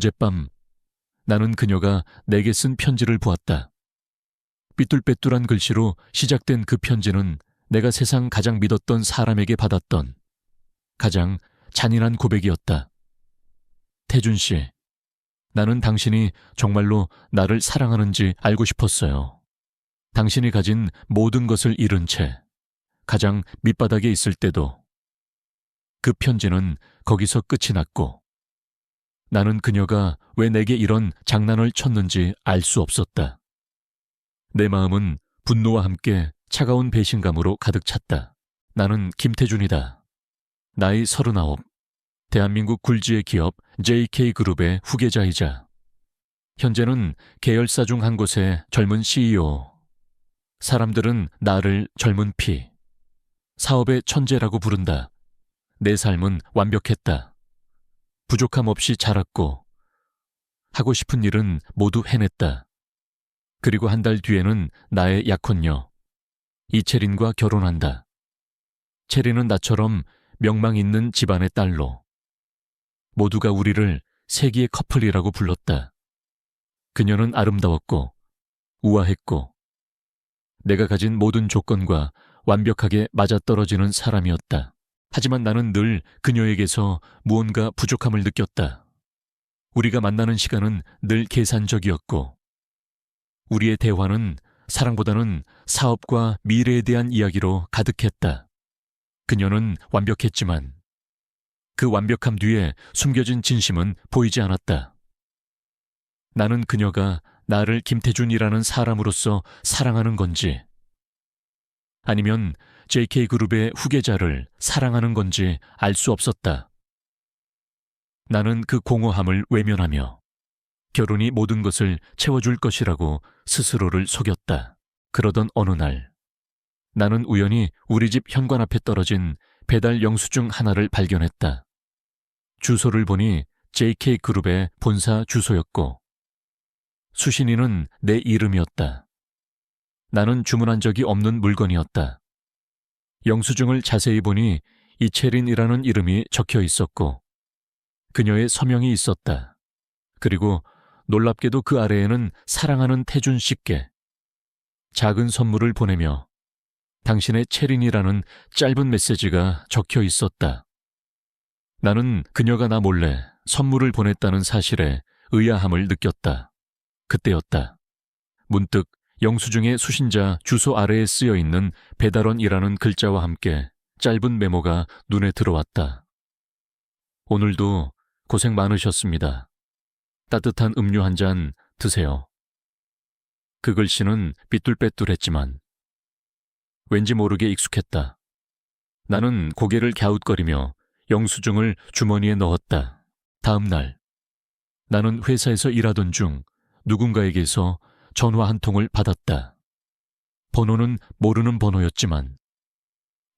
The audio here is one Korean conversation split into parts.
어젯밤 나는 그녀가 내게 쓴 편지를 보았다. 삐뚤빼뚤한 글씨로 시작된 그 편지는 내가 세상 가장 믿었던 사람에게 받았던 가장 잔인한 고백이었다. 태준 씨, 나는 당신이 정말로 나를 사랑하는지 알고 싶었어요. 당신이 가진 모든 것을 잃은 채 가장 밑바닥에 있을 때도. 그 편지는 거기서 끝이 났고 나는 그녀가 왜 내게 이런 장난을 쳤는지 알 수 없었다. 내 마음은 분노와 함께 차가운 배신감으로 가득 찼다. 나는 김태준이다. 나이 39, 대한민국 굴지의 기업 JK그룹의 후계자이자 현재는 계열사 중 한 곳의 젊은 CEO. 사람들은 나를 젊은 피, 사업의 천재라고 부른다. 내 삶은 완벽했다. 부족함 없이 자랐고 하고 싶은 일은 모두 해냈다. 그리고 한 달 뒤에는 나의 약혼녀 이채린과 결혼한다. 채린은 나처럼 명망 있는 집안의 딸로 모두가 우리를 세기의 커플이라고 불렀다. 그녀는 아름다웠고 우아했고 내가 가진 모든 조건과 완벽하게 맞아떨어지는 사람이었다. 하지만 나는 늘 그녀에게서 무언가 부족함을 느꼈다. 우리가 만나는 시간은 늘 계산적이었고 우리의 대화는 사랑보다는 사업과 미래에 대한 이야기로 가득했다. 그녀는 완벽했지만 그 완벽함 뒤에 숨겨진 진심은 보이지 않았다. 나는 그녀가 나를 김태준이라는 사람으로서 사랑하는 건지 아니면 JK그룹의 후계자를 사랑하는 건지 알 수 없었다. 나는 그 공허함을 외면하며 결혼이 모든 것을 채워줄 것이라고 스스로를 속였다. 그러던 어느 날 나는 우연히 우리 집 현관 앞에 떨어진 배달 영수증 하나를 발견했다. 주소를 보니 JK그룹의 본사 주소였고 수신인은 내 이름이었다. 나는 주문한 적이 없는 물건이었다. 영수증을 자세히 보니 이채린이라는 이름이 적혀 있었고 그녀의 서명이 있었다. 그리고 놀랍게도 그 아래에는 사랑하는 태준 씨께 작은 선물을 보내며 당신의 채린이라는 짧은 메시지가 적혀 있었다. 나는 그녀가 나 몰래 선물을 보냈다는 사실에 의아함을 느꼈다. 그때였다. 문득 영수증의 수신자 주소 아래에 쓰여 있는 배달원이라는 글자와 함께 짧은 메모가 눈에 들어왔다. 오늘도 고생 많으셨습니다. 따뜻한 음료 한 잔 드세요. 그 글씨는 삐뚤빼뚤했지만 왠지 모르게 익숙했다. 나는 고개를 갸웃거리며 영수증을 주머니에 넣었다. 다음 날 나는 회사에서 일하던 중 누군가에게서 전화 한 통을 받았다. 번호는 모르는 번호였지만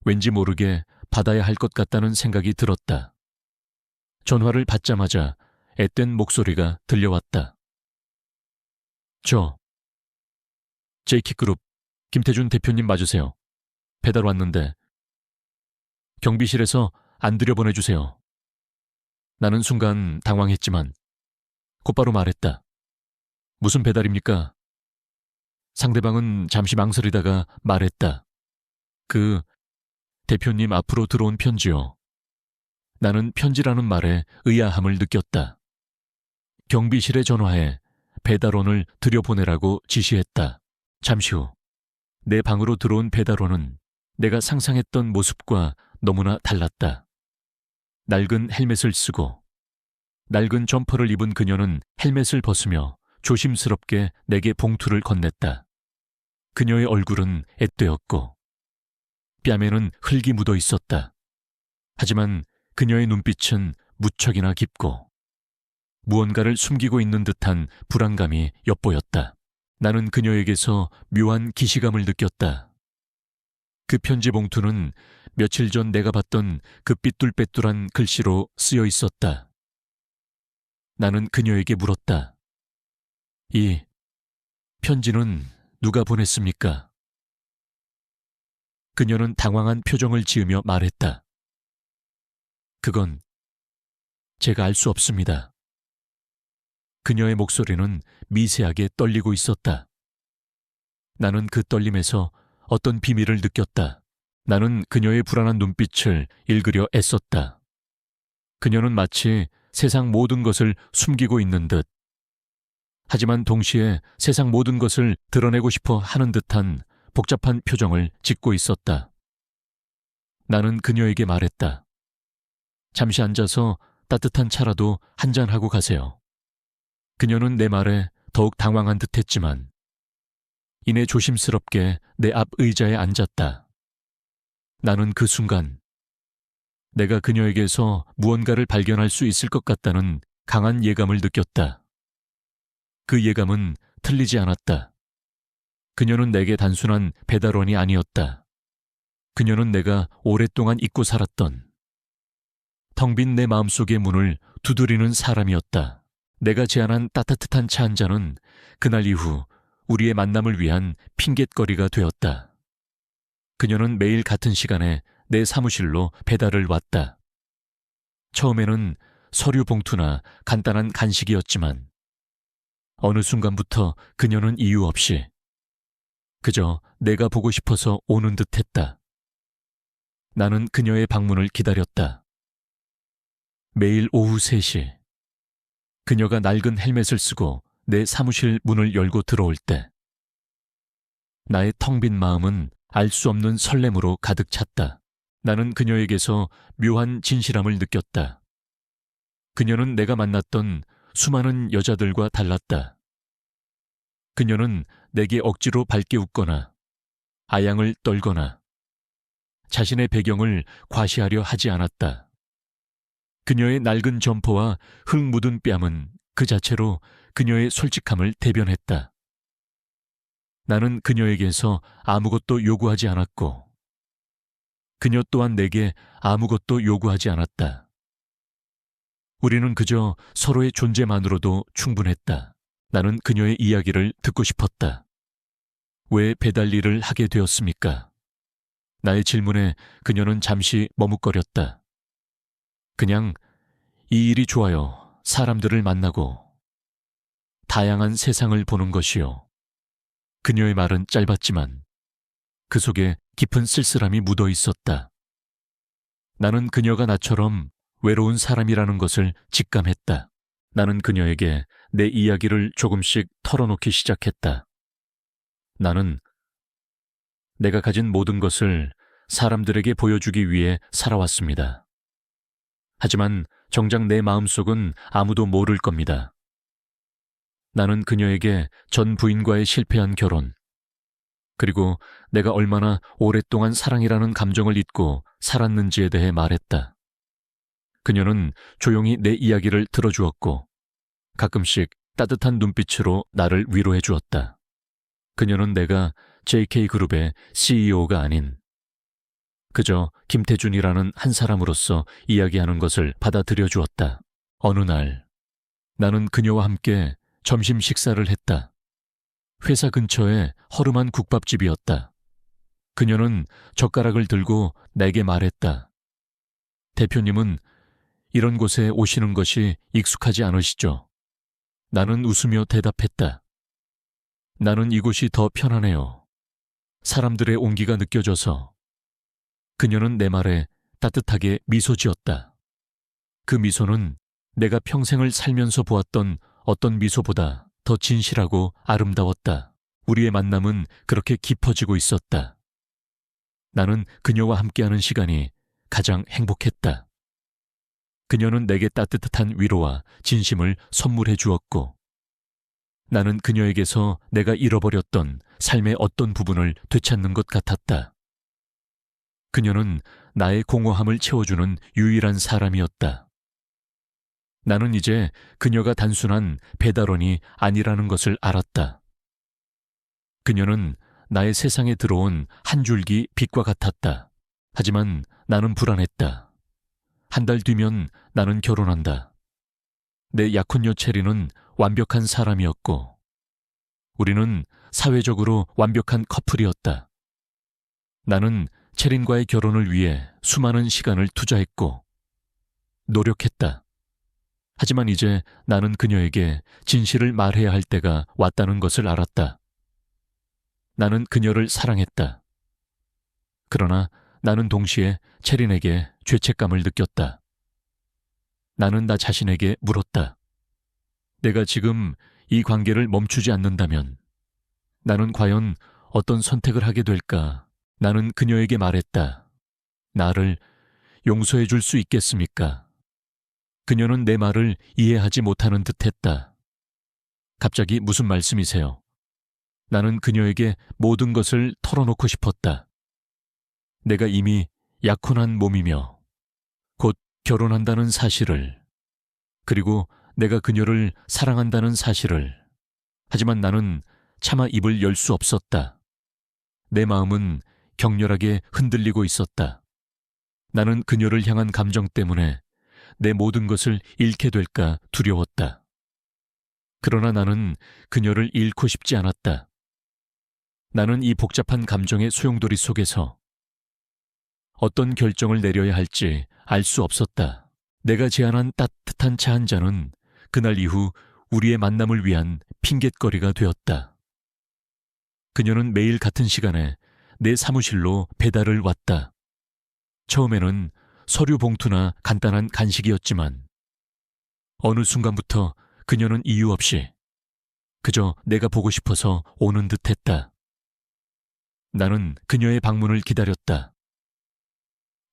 왠지 모르게 받아야 할 것 같다는 생각이 들었다. 전화를 받자마자 앳된 목소리가 들려왔다. JK그룹 김태준 대표님 맞으세요. 배달 왔는데 경비실에서 안 들여보내주세요. 나는 순간 당황했지만 곧바로 말했다. 무슨 배달입니까? 상대방은 잠시 망설이다가 말했다. 대표님 앞으로 들어온 편지요. 나는 편지라는 말에 의아함을 느꼈다. 경비실에 전화해 배달원을 들여보내라고 지시했다. 잠시 후 내 방으로 들어온 배달원은 내가 상상했던 모습과 너무나 달랐다. 낡은 헬멧을 쓰고 낡은 점퍼를 입은 그녀는 헬멧을 벗으며 조심스럽게 내게 봉투를 건넸다. 그녀의 얼굴은 앳되었고 뺨에는 흙이 묻어 있었다. 하지만 그녀의 눈빛은 무척이나 깊고 무언가를 숨기고 있는 듯한 불안감이 엿보였다. 나는 그녀에게서 묘한 기시감을 느꼈다. 그 편지 봉투는 며칠 전 내가 봤던 그 삐뚤빼뚤한 글씨로 쓰여 있었다. 나는 그녀에게 물었다. 이 편지는 누가 보냈습니까? 그녀는 당황한 표정을 지으며 말했다. 그건 제가 알 수 없습니다. 그녀의 목소리는 미세하게 떨리고 있었다. 나는 그 떨림에서 어떤 비밀을 느꼈다. 나는 그녀의 불안한 눈빛을 읽으려 애썼다. 그녀는 마치 세상 모든 것을 숨기고 있는 듯, 하지만 동시에 세상 모든 것을 드러내고 싶어 하는 듯한 복잡한 표정을 짓고 있었다. 나는 그녀에게 말했다. 잠시 앉아서 따뜻한 차라도 한잔하고 가세요. 그녀는 내 말에 더욱 당황한 듯 했지만 이내 조심스럽게 내 앞 의자에 앉았다. 나는 그 순간 내가 그녀에게서 무언가를 발견할 수 있을 것 같다는 강한 예감을 느꼈다. 그 예감은 틀리지 않았다. 그녀는 내게 단순한 배달원이 아니었다. 그녀는 내가 오랫동안 잊고 살았던 텅 빈 내 마음속의 문을 두드리는 사람이었다. 내가 제안한 따뜻한 차 한 잔은 그날 이후 우리의 만남을 위한 핑곗거리가 되었다. 그녀는 매일 같은 시간에 내 사무실로 배달을 왔다. 처음에는 서류 봉투나 간단한 간식이었지만 어느 순간부터 그녀는 이유 없이 그저 내가 보고 싶어서 오는 듯했다. 나는 그녀의 방문을 기다렸다. 매일 오후 3시 그녀가 낡은 헬멧을 쓰고 내 사무실 문을 열고 들어올 때 나의 텅 빈 마음은 알 수 없는 설렘으로 가득 찼다. 나는 그녀에게서 묘한 진실함을 느꼈다. 그녀는 내가 만났던 수많은 여자들과 달랐다. 그녀는 내게 억지로 밝게 웃거나 아양을 떨거나 자신의 배경을 과시하려 하지 않았다. 그녀의 낡은 점퍼와 흙 묻은 뺨은 그 자체로 그녀의 솔직함을 대변했다. 나는 그녀에게서 아무것도 요구하지 않았고 그녀 또한 내게 아무것도 요구하지 않았다. 우리는 그저 서로의 존재만으로도 충분했다. 나는 그녀의 이야기를 듣고 싶었다. 왜 배달 일을 하게 되었습니까? 나의 질문에 그녀는 잠시 머뭇거렸다. 그냥 이 일이 좋아요. 사람들을 만나고 다양한 세상을 보는 것이요. 그녀의 말은 짧았지만 그 속에 깊은 쓸쓸함이 묻어 있었다. 나는 그녀가 나처럼 외로운 사람이라는 것을 직감했다. 나는 그녀에게 내 이야기를 조금씩 털어놓기 시작했다. 나는 내가 가진 모든 것을 사람들에게 보여주기 위해 살아왔습니다. 하지만 정작 내 마음속은 아무도 모를 겁니다. 나는 그녀에게 전 부인과의 실패한 결혼, 그리고 내가 얼마나 오랫동안 사랑이라는 감정을 잊고 살았는지에 대해 말했다. 그녀는 조용히 내 이야기를 들어주었고 가끔씩 따뜻한 눈빛으로 나를 위로해 주었다. 그녀는 내가 JK그룹의 CEO가 아닌 그저 김태준이라는 한 사람으로서 이야기하는 것을 받아들여 주었다. 어느 날 나는 그녀와 함께 점심 식사를 했다. 회사 근처에 허름한 국밥집이었다. 그녀는 젓가락을 들고 내게 말했다. 대표님은 이런 곳에 오시는 것이 익숙하지 않으시죠? 나는 웃으며 대답했다. 나는 이곳이 더 편하네요. 사람들의 온기가 느껴져서. 그녀는 내 말에 따뜻하게 미소 지었다. 그 미소는 내가 평생을 살면서 보았던 어떤 미소보다 더 진실하고 아름다웠다. 우리의 만남은 그렇게 깊어지고 있었다. 나는 그녀와 함께하는 시간이 가장 행복했다. 그녀는 내게 따뜻한 위로와 진심을 선물해 주었고 나는 그녀에게서 내가 잃어버렸던 삶의 어떤 부분을 되찾는 것 같았다. 그녀는 나의 공허함을 채워주는 유일한 사람이었다. 나는 이제 그녀가 단순한 배달원이 아니라는 것을 알았다. 그녀는 나의 세상에 들어온 한 줄기 빛과 같았다. 하지만 나는 불안했다. 한 달 뒤면 나는 결혼한다. 내 약혼녀 체리는 완벽한 사람이었고 우리는 사회적으로 완벽한 커플이었다. 나는 체린과의 결혼을 위해 수많은 시간을 투자했고 노력했다. 하지만 이제 나는 그녀에게 진실을 말해야 할 때가 왔다는 것을 알았다. 나는 그녀를 사랑했다. 그러나 나는 동시에 체린에게 죄책감을 느꼈다. 나는 나 자신에게 물었다. 내가 지금 이 관계를 멈추지 않는다면 나는 과연 어떤 선택을 하게 될까? 나는 그녀에게 말했다. 나를 용서해 줄 수 있겠습니까? 그녀는 내 말을 이해하지 못하는 듯 했다. 갑자기 무슨 말씀이세요? 나는 그녀에게 모든 것을 털어놓고 싶었다. 내가 이미 약혼한 몸이며 곧 결혼한다는 사실을, 그리고 내가 그녀를 사랑한다는 사실을. 하지만 나는 차마 입을 열 수 없었다. 내 마음은 격렬하게 흔들리고 있었다. 나는 그녀를 향한 감정 때문에 내 모든 것을 잃게 될까 두려웠다. 그러나 나는 그녀를 잃고 싶지 않았다. 나는 이 복잡한 감정의 소용돌이 속에서 어떤 결정을 내려야 할지 알 수 없었다. 내가 제안한 따뜻한 차 한 잔은 그날 이후 우리의 만남을 위한 핑곗거리가 되었다. 그녀는 매일 같은 시간에 내 사무실로 배달을 왔다. 처음에는 서류 봉투나 간단한 간식이었지만 어느 순간부터 그녀는 이유 없이 그저 내가 보고 싶어서 오는 듯했다. 나는 그녀의 방문을 기다렸다.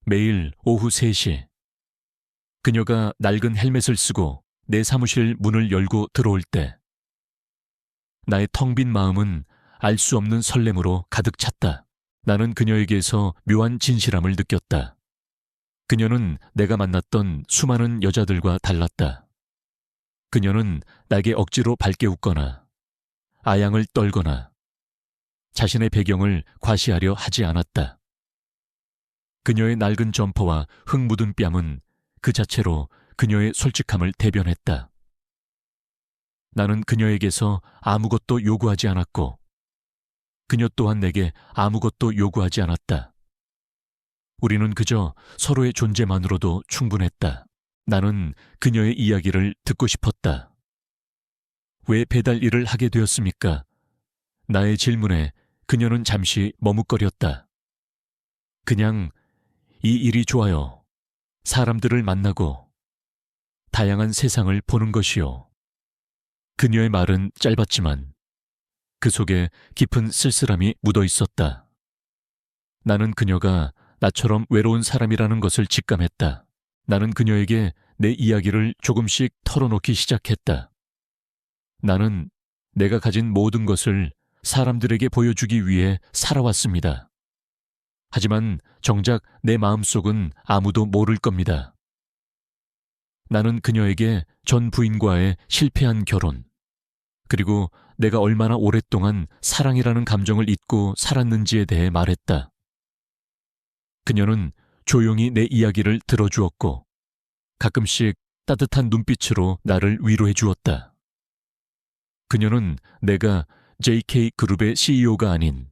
매일 오후 3시 그녀가 낡은 헬멧을 쓰고 내 사무실 문을 열고 들어올 때 나의 텅 빈 마음은 알 수 없는 설렘으로 가득 찼다. 나는 그녀에게서 묘한 진실함을 느꼈다. 그녀는 내가 만났던 수많은 여자들과 달랐다. 그녀는 나에게 억지로 밝게 웃거나 아양을 떨거나 자신의 배경을 과시하려 하지 않았다. 그녀의 낡은 점퍼와 흙 묻은 뺨은 그 자체로 그녀의 솔직함을 대변했다. 나는 그녀에게서 아무것도 요구하지 않았고 그녀 또한 내게 아무것도 요구하지 않았다. 우리는 그저 서로의 존재만으로도 충분했다. 나는 그녀의 이야기를 듣고 싶었다. 왜 배달 일을 하게 되었습니까? 나의 질문에 그녀는 잠시 머뭇거렸다. 그냥 이 일이 좋아요. 사람들을 만나고 다양한 세상을 보는 것이요. 그녀의 말은 짧았지만 그 속에 깊은 쓸쓸함이 묻어 있었다. 나는 그녀가 나처럼 외로운 사람이라는 것을 직감했다. 나는 그녀에게 내 이야기를 조금씩 털어놓기 시작했다. 나는 내가 가진 모든 것을 사람들에게 보여주기 위해 살아왔습니다. 하지만 정작 내 마음속은 아무도 모를 겁니다. 나는 그녀에게 전 부인과의 실패한 결혼, 그리고 내가 얼마나 오랫동안 사랑이라는 감정을 잊고 살았는지에 대해 말했다. 그녀는 조용히 내 이야기를 들어주었고 가끔씩 따뜻한 눈빛으로 나를 위로해 주었다. 그녀는 내가 JK그룹의 CEO가 아닌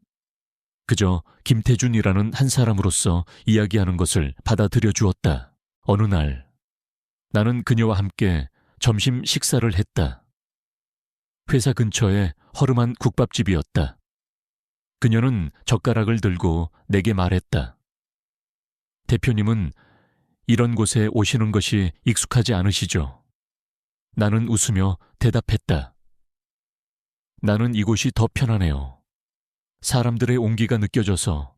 그저 김태준이라는 한 사람으로서 이야기하는 것을 받아들여 주었다. 어느 날 나는 그녀와 함께 점심 식사를 했다. 회사 근처에 허름한 국밥집이었다. 그녀는 젓가락을 들고 내게 말했다. 대표님은 이런 곳에 오시는 것이 익숙하지 않으시죠? 나는 웃으며 대답했다. 나는 이곳이 더 편하네요. 사람들의 온기가 느껴져서.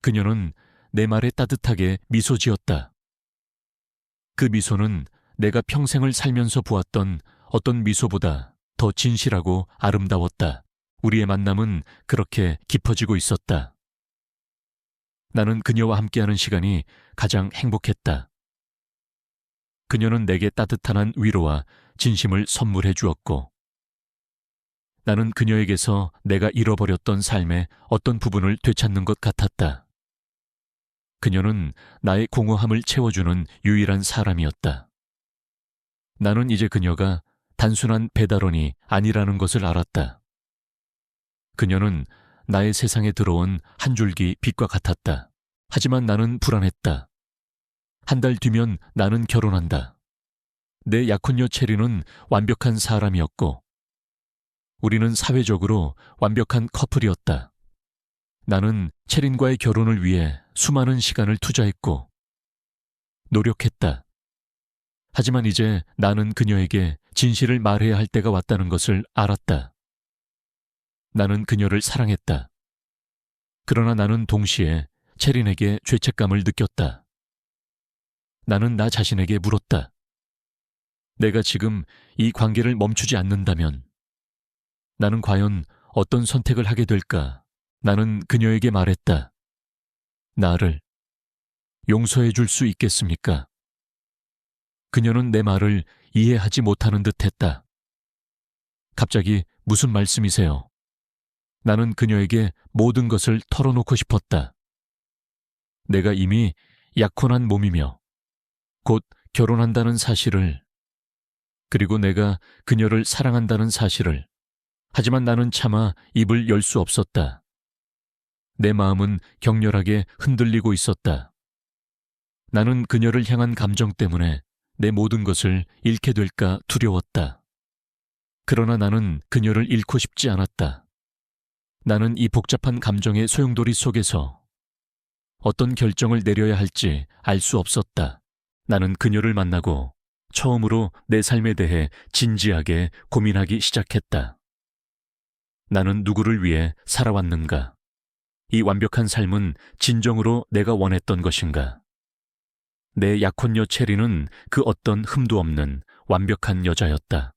그녀는 내 말에 따뜻하게 미소 지었다. 그 미소는 내가 평생을 살면서 보았던 어떤 미소보다 더 진실하고 아름다웠다. 우리의 만남은 그렇게 깊어지고 있었다. 나는 그녀와 함께하는 시간이 가장 행복했다. 그녀는 내게 따뜻한 위로와 진심을 선물해 주었고 나는 그녀에게서 내가 잃어버렸던 삶의 어떤 부분을 되찾는 것 같았다. 그녀는 나의 공허함을 채워주는 유일한 사람이었다. 나는 이제 그녀가 단순한 배달원이 아니라는 것을 알았다. 그녀는 나의 세상에 들어온 한 줄기 빛과 같았다. 하지만 나는 불안했다. 한 달 뒤면 나는 결혼한다. 내 약혼녀 체리는 완벽한 사람이었고 우리는 사회적으로 완벽한 커플이었다. 나는 체린과의 결혼을 위해 수많은 시간을 투자했고 노력했다. 하지만 이제 나는 그녀에게 진실을 말해야 할 때가 왔다는 것을 알았다. 나는 그녀를 사랑했다. 그러나 나는 동시에 체린에게 죄책감을 느꼈다. 나는 나 자신에게 물었다. 내가 지금 이 관계를 멈추지 않는다면 나는 과연 어떤 선택을 하게 될까? 나는 그녀에게 말했다. 나를 용서해 줄 수 있겠습니까? 그녀는 내 말을 이해하지 못하는 듯 했다. 갑자기 무슨 말씀이세요? 나는 그녀에게 모든 것을 털어놓고 싶었다. 내가 이미 약혼한 몸이며 곧 결혼한다는 사실을, 그리고 내가 그녀를 사랑한다는 사실을. 하지만 나는 차마 입을 열 수 없었다. 내 마음은 격렬하게 흔들리고 있었다. 나는 그녀를 향한 감정 때문에 내 모든 것을 잃게 될까 두려웠다. 그러나 나는 그녀를 잃고 싶지 않았다. 나는 이 복잡한 감정의 소용돌이 속에서 어떤 결정을 내려야 할지 알 수 없었다. 나는 그녀를 만나고 처음으로 내 삶에 대해 진지하게 고민하기 시작했다. 나는 누구를 위해 살아왔는가? 이 완벽한 삶은 진정으로 내가 원했던 것인가? 내 약혼녀 체리는 그 어떤 흠도 없는 완벽한 여자였다.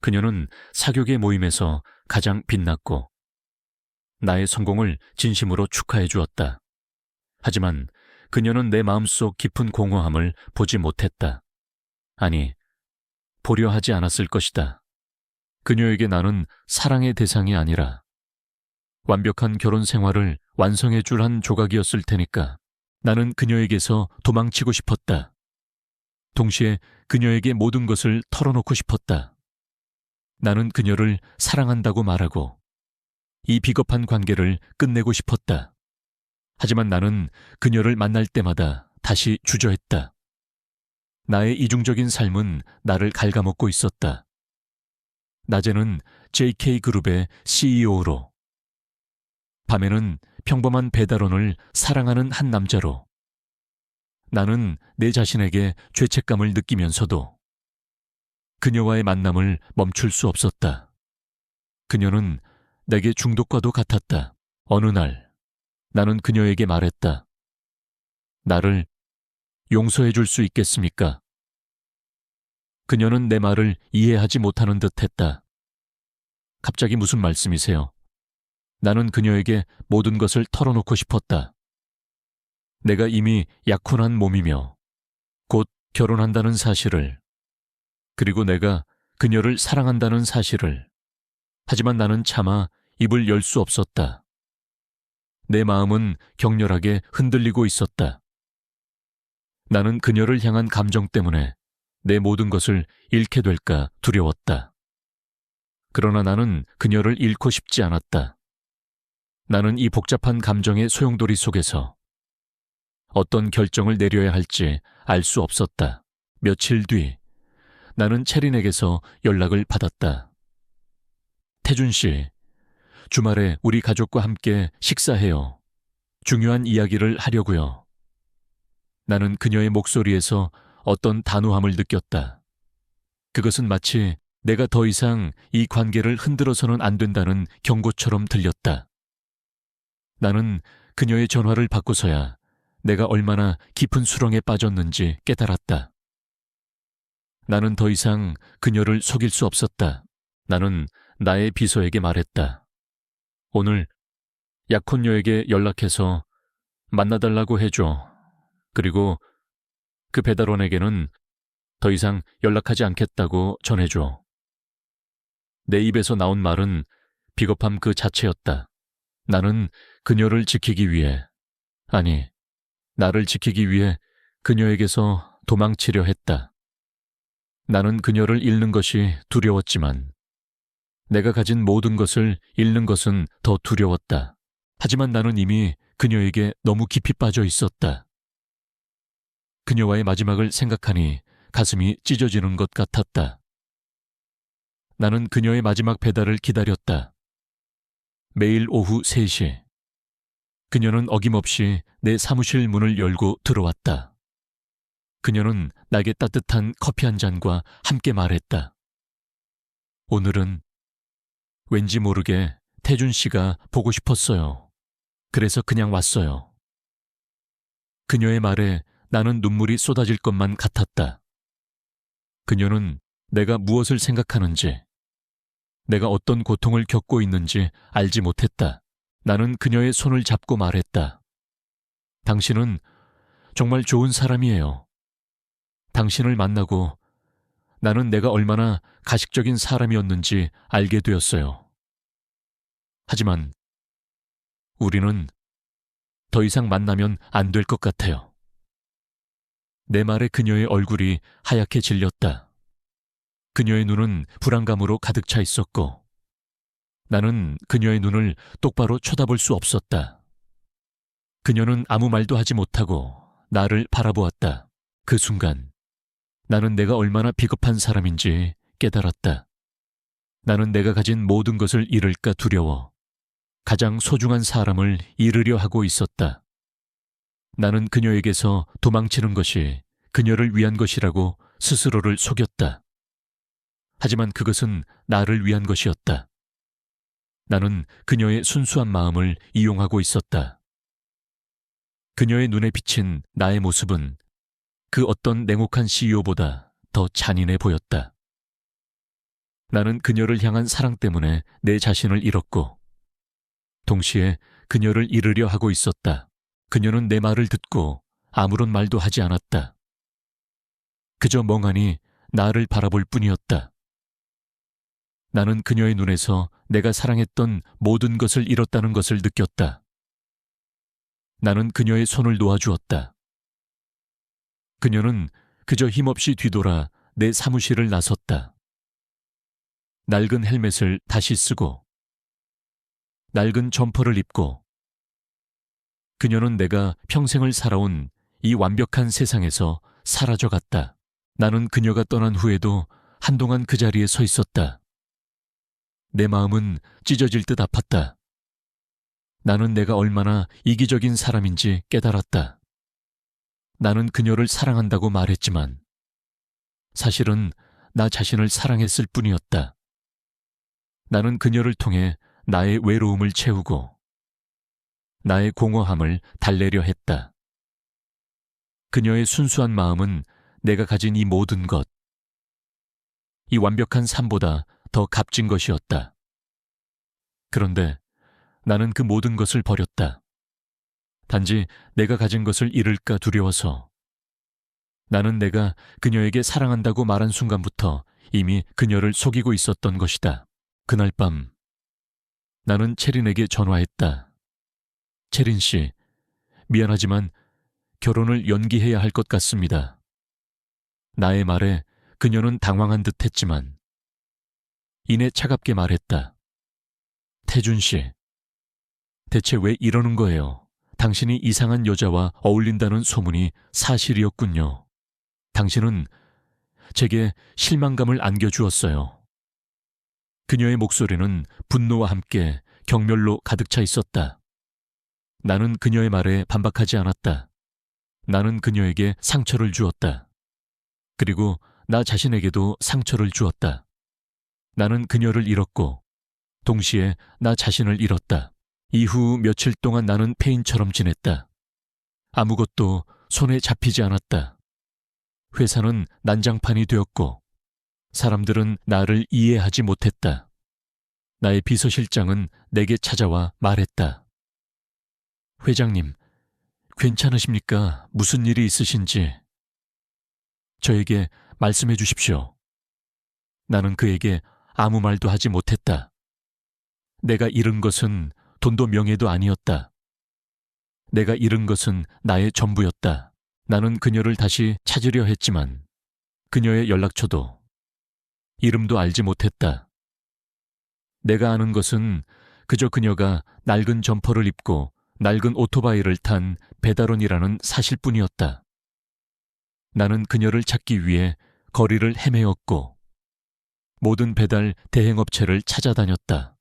그녀는 사교계 모임에서 가장 빛났고 나의 성공을 진심으로 축하해 주었다. 하지만 그녀는 내 마음속 깊은 공허함을 보지 못했다. 아니, 보려 하지 않았을 것이다. 그녀에게 나는 사랑의 대상이 아니라 완벽한 결혼 생활을 완성해 줄 한 조각이었을 테니까 나는 그녀에게서 도망치고 싶었다. 동시에 그녀에게 모든 것을 털어놓고 싶었다. 나는 그녀를 사랑한다고 말하고 이 비겁한 관계를 끝내고 싶었다. 하지만 나는 그녀를 만날 때마다 다시 주저했다. 나의 이중적인 삶은 나를 갉아먹고 있었다. 낮에는 JK그룹의 CEO로, 밤에는 평범한 배달원을 사랑하는 한 남자로, 나는 내 자신에게 죄책감을 느끼면서도 그녀와의 만남을 멈출 수 없었다. 그녀는 내게 중독과도 같았다. 어느 날 나는 그녀에게 말했다. 나를 용서해 줄 수 있겠습니까? 그녀는 내 말을 이해하지 못하는 듯 했다. 갑자기 무슨 말씀이세요? 나는 그녀에게 모든 것을 털어놓고 싶었다. 내가 이미 약혼한 몸이며 곧 결혼한다는 사실을, 그리고 내가 그녀를 사랑한다는 사실을. 하지만 나는 차마 입을 열 수 없었다. 내 마음은 격렬하게 흔들리고 있었다. 나는 그녀를 향한 감정 때문에 내 모든 것을 잃게 될까 두려웠다. 그러나 나는 그녀를 잃고 싶지 않았다. 나는 이 복잡한 감정의 소용돌이 속에서 어떤 결정을 내려야 할지 알 수 없었다. 며칠 뒤 나는 체린에게서 연락을 받았다. 태준 씨, 주말에 우리 가족과 함께 식사해요. 중요한 이야기를 하려고요. 나는 그녀의 목소리에서 어떤 단호함을 느꼈다. 그것은 마치 내가 더 이상 이 관계를 흔들어서는 안 된다는 경고처럼 들렸다. 나는 그녀의 전화를 받고서야 내가 얼마나 깊은 수렁에 빠졌는지 깨달았다. 나는 더 이상 그녀를 속일 수 없었다. 나는 나의 비서에게 말했다. 오늘 약혼녀에게 연락해서 만나달라고 해줘. 그리고 그 배달원에게는 더 이상 연락하지 않겠다고 전해줘. 내 입에서 나온 말은 비겁함 그 자체였다. 나는 그녀를 지키기 위해, 아니, 나를 지키기 위해 그녀에게서 도망치려 했다. 나는 그녀를 잃는 것이 두려웠지만 내가 가진 모든 것을 잃는 것은 더 두려웠다. 하지만 나는 이미 그녀에게 너무 깊이 빠져 있었다. 그녀와의 마지막을 생각하니 가슴이 찢어지는 것 같았다. 나는 그녀의 마지막 배달을 기다렸다. 매일 오후 3시. 그녀는 어김없이 내 사무실 문을 열고 들어왔다. 그녀는 나에게 따뜻한 커피 한 잔과 함께 말했다. 오늘은 왠지 모르게 태준 씨가 보고 싶었어요. 그래서 그냥 왔어요. 그녀의 말에 나는 눈물이 쏟아질 것만 같았다. 그녀는 내가 무엇을 생각하는지, 내가 어떤 고통을 겪고 있는지 알지 못했다. 나는 그녀의 손을 잡고 말했다. 당신은 정말 좋은 사람이에요. 당신을 만나고 나는 내가 얼마나 가식적인 사람이었는지 알게 되었어요. 하지만 우리는 더 이상 만나면 안 될 것 같아요. 내 말에 그녀의 얼굴이 하얗게 질렸다. 그녀의 눈은 불안감으로 가득 차 있었고 나는 그녀의 눈을 똑바로 쳐다볼 수 없었다. 그녀는 아무 말도 하지 못하고 나를 바라보았다. 그 순간 나는 내가 얼마나 비겁한 사람인지 깨달았다. 나는 내가 가진 모든 것을 잃을까 두려워 가장 소중한 사람을 잃으려 하고 있었다. 나는 그녀에게서 도망치는 것이 그녀를 위한 것이라고 스스로를 속였다. 하지만 그것은 나를 위한 것이었다. 나는 그녀의 순수한 마음을 이용하고 있었다. 그녀의 눈에 비친 나의 모습은 그 어떤 냉혹한 CEO보다 더 잔인해 보였다. 나는 그녀를 향한 사랑 때문에 내 자신을 잃었고 동시에 그녀를 잃으려 하고 있었다. 그녀는 내 말을 듣고 아무런 말도 하지 않았다. 그저 멍하니 나를 바라볼 뿐이었다. 나는 그녀의 눈에서 내가 사랑했던 모든 것을 잃었다는 것을 느꼈다. 나는 그녀의 손을 놓아주었다. 그녀는 그저 힘없이 뒤돌아 내 사무실을 나섰다. 낡은 헬멧을 다시 쓰고 낡은 점퍼를 입고 그녀는 내가 평생을 살아온 이 완벽한 세상에서 사라져갔다. 나는 그녀가 떠난 후에도 한동안 그 자리에 서 있었다. 내 마음은 찢어질 듯 아팠다. 나는 내가 얼마나 이기적인 사람인지 깨달았다. 나는 그녀를 사랑한다고 말했지만 사실은 나 자신을 사랑했을 뿐이었다. 나는 그녀를 통해 나의 외로움을 채우고 나의 공허함을 달래려 했다. 그녀의 순수한 마음은 내가 가진 이 모든 것, 이 완벽한 삶보다 더 값진 것이었다. 그런데 나는 그 모든 것을 버렸다. 단지 내가 가진 것을 잃을까 두려워서. 나는 내가 그녀에게 사랑한다고 말한 순간부터 이미 그녀를 속이고 있었던 것이다. 그날 밤 나는 채린에게 전화했다. 채린 씨, 미안하지만 결혼을 연기해야 할 것 같습니다. 나의 말에 그녀는 당황한 듯 했지만 이내 차갑게 말했다. 태준 씨, 대체 왜 이러는 거예요? 당신이 이상한 여자와 어울린다는 소문이 사실이었군요. 당신은 제게 실망감을 안겨주었어요. 그녀의 목소리는 분노와 함께 경멸로 가득 차 있었다. 나는 그녀의 말에 반박하지 않았다. 나는 그녀에게 상처를 주었다. 그리고 나 자신에게도 상처를 주었다. 나는 그녀를 잃었고 동시에 나 자신을 잃었다. 이후 며칠 동안 나는 폐인처럼 지냈다. 아무것도 손에 잡히지 않았다. 회사는 난장판이 되었고 사람들은 나를 이해하지 못했다. 나의 비서실장은 내게 찾아와 말했다. 회장님, 괜찮으십니까? 무슨 일이 있으신지 저에게 말씀해 주십시오. 나는 그에게 아무 말도 하지 못했다. 내가 잃은 것은 돈도 명예도 아니었다. 내가 잃은 것은 나의 전부였다. 나는 그녀를 다시 찾으려 했지만 그녀의 연락처도 이름도 알지 못했다. 내가 아는 것은 그저 그녀가 낡은 점퍼를 입고 낡은 오토바이를 탄 배달원이라는 사실뿐이었다. 나는 그녀를 찾기 위해 거리를 헤매었고 모든 배달 대행업체를 찾아다녔다.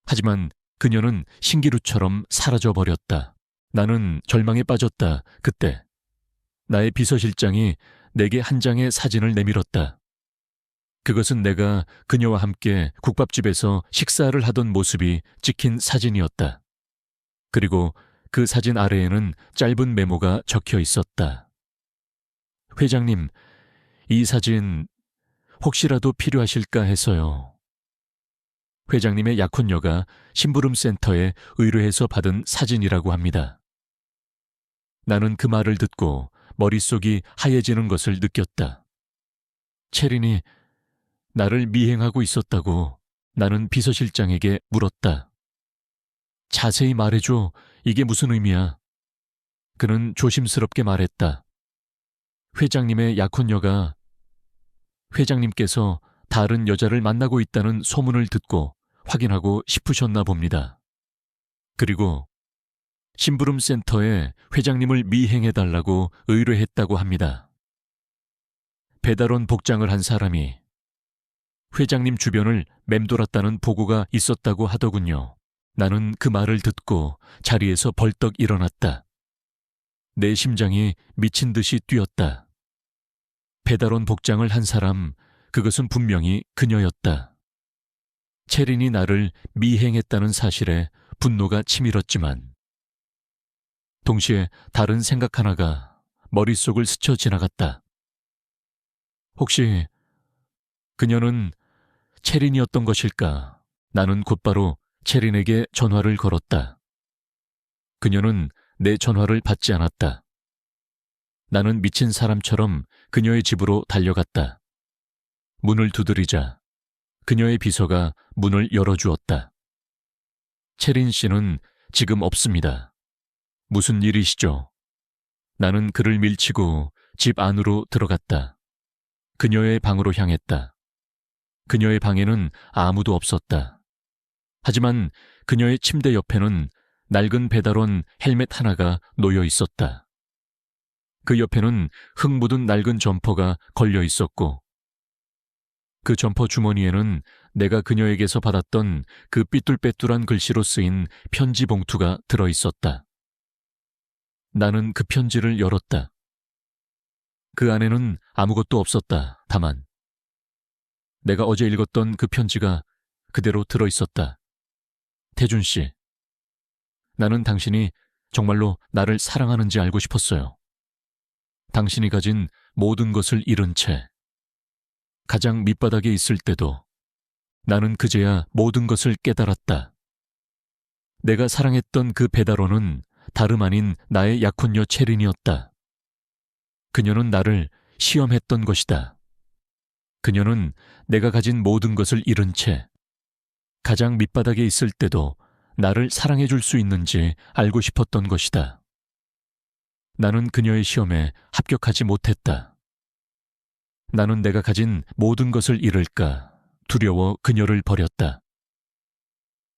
하지만 그녀는 신기루처럼 사라져버렸다. 나는 절망에 빠졌다. 그때 나의 비서실장이 내게 한 장의 사진을 내밀었다. 그것은 내가 그녀와 함께 국밥집에서 식사를 하던 모습이 찍힌 사진이었다. 그리고 그 사진 아래에는 짧은 메모가 적혀 있었다. 회장님, 이 사진 혹시라도 필요하실까 해서요. 회장님의 약혼녀가 심부름센터에 의뢰해서 받은 사진이라고 합니다. 나는 그 말을 듣고 머릿속이 하얘지는 것을 느꼈다. 체린이 나를 미행하고 있었다고 나는 비서실장에게 물었다. 자세히 말해줘. 이게 무슨 의미야? 그는 조심스럽게 말했다. 회장님의 약혼녀가 회장님께서 다른 여자를 만나고 있다는 소문을 듣고 확인하고 싶으셨나 봅니다. 그리고 심부름센터에 회장님을 미행해달라고 의뢰했다고 합니다. 배달원 복장을 한 사람이 회장님 주변을 맴돌았다는 보고가 있었다고 하더군요. 나는 그 말을 듣고 자리에서 벌떡 일어났다. 내 심장이 미친 듯이 뛰었다. 배달원 복장을 한 사람, 그것은 분명히 그녀였다. 체린이 나를 미행했다는 사실에 분노가 치밀었지만 동시에 다른 생각 하나가 머릿속을 스쳐 지나갔다. 혹시 그녀는 체린이었던 것일까? 나는 곧바로 체린에게 전화를 걸었다. 그녀는 내 전화를 받지 않았다. 나는 미친 사람처럼 그녀의 집으로 달려갔다. 문을 두드리자 그녀의 비서가 문을 열어주었다. 체린 씨는 지금 없습니다. 무슨 일이시죠? 나는 그를 밀치고 집 안으로 들어갔다. 그녀의 방으로 향했다. 그녀의 방에는 아무도 없었다. 하지만 그녀의 침대 옆에는 낡은 배달원 헬멧 하나가 놓여 있었다. 그 옆에는 흙 묻은 낡은 점퍼가 걸려 있었고 그 점퍼 주머니에는 내가 그녀에게서 받았던 그 삐뚤빼뚤한 글씨로 쓰인 편지 봉투가 들어 있었다. 나는 그 편지를 열었다. 그 안에는 아무것도 없었다. 다만 내가 어제 읽었던 그 편지가 그대로 들어 있었다. 태준 씨, 나는 당신이 정말로 나를 사랑하는지 알고 싶었어요. 당신이 가진 모든 것을 잃은 채 가장 밑바닥에 있을 때도 나는 그제야 모든 것을 깨달았다. 내가 사랑했던 그 배달원은 다름 아닌 나의 약혼녀 체린이었다. 그녀는 나를 시험했던 것이다. 그녀는 내가 가진 모든 것을 잃은 채 가장 밑바닥에 있을 때도 나를 사랑해 줄 수 있는지 알고 싶었던 것이다. 나는 그녀의 시험에 합격하지 못했다. 나는 내가 가진 모든 것을 잃을까 두려워 그녀를 버렸다.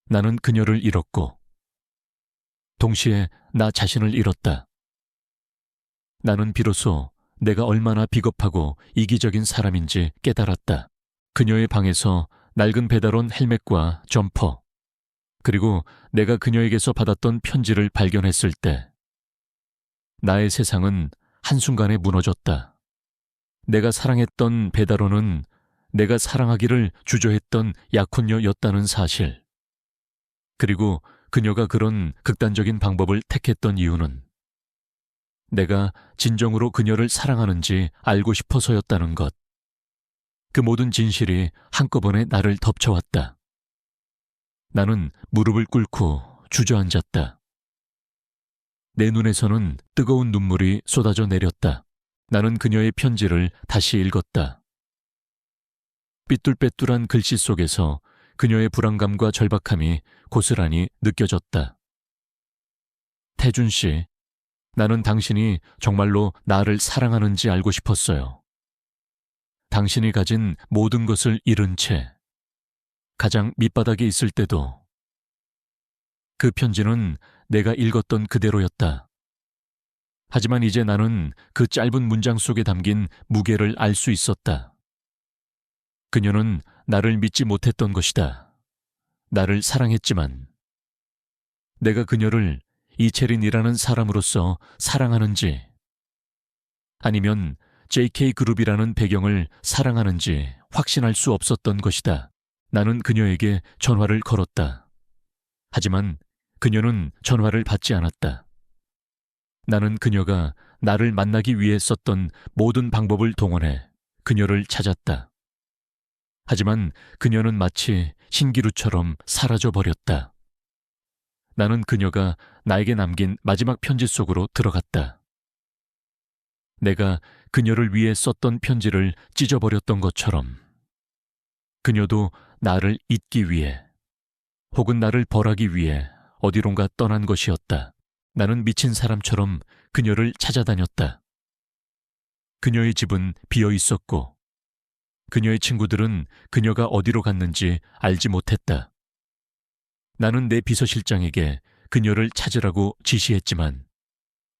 나는 그녀를 잃었고 동시에 나 자신을 잃었다. 나는 비로소 내가 얼마나 비겁하고 이기적인 사람인지 깨달았다. 그녀의 방에서 낡은 배달원 헬멧과 점퍼, 그리고 내가 그녀에게서 받았던 편지를 발견했을 때 나의 세상은 한순간에 무너졌다. 내가 사랑했던 배달원은 내가 사랑하기를 주저했던 약혼녀였다는 사실. 그리고 그녀가 그런 극단적인 방법을 택했던 이유는 내가 진정으로 그녀를 사랑하는지 알고 싶어서였다는 것. 그 모든 진실이 한꺼번에 나를 덮쳐왔다. 나는 무릎을 꿇고 주저앉았다. 내 눈에서는 뜨거운 눈물이 쏟아져 내렸다. 나는 그녀의 편지를 다시 읽었다. 삐뚤빼뚤한 글씨 속에서 그녀의 불안감과 절박함이 고스란히 느껴졌다. 태준 씨, 나는 당신이 정말로 나를 사랑하는지 알고 싶었어요. 당신이 가진 모든 것을 잃은 채 가장 밑바닥에 있을 때도 그 편지는 내가 읽었던 그대로였다. 하지만 이제 나는 그 짧은 문장 속에 담긴 무게를 알 수 있었다. 그녀는 나를 믿지 못했던 것이다. 나를 사랑했지만 내가 그녀를 이채린이라는 사람으로서 사랑하는지 아니면 JK그룹이라는 배경을 사랑하는지 확신할 수 없었던 것이다. 나는 그녀에게 전화를 걸었다. 하지만 그녀는 전화를 받지 않았다. 나는 그녀가 나를 만나기 위해 썼던 모든 방법을 동원해 그녀를 찾았다. 하지만 그녀는 마치 신기루처럼 사라져버렸다. 나는 그녀가 나에게 남긴 마지막 편지 속으로 들어갔다. 내가 그녀를 위해 썼던 편지를 찢어버렸던 것처럼 그녀도 나를 잊기 위해 혹은 나를 벌하기 위해 어디론가 떠난 것이었다. 나는 미친 사람처럼 그녀를 찾아다녔다. 그녀의 집은 비어 있었고 그녀의 친구들은 그녀가 어디로 갔는지 알지 못했다. 나는 내 비서실장에게 그녀를 찾으라고 지시했지만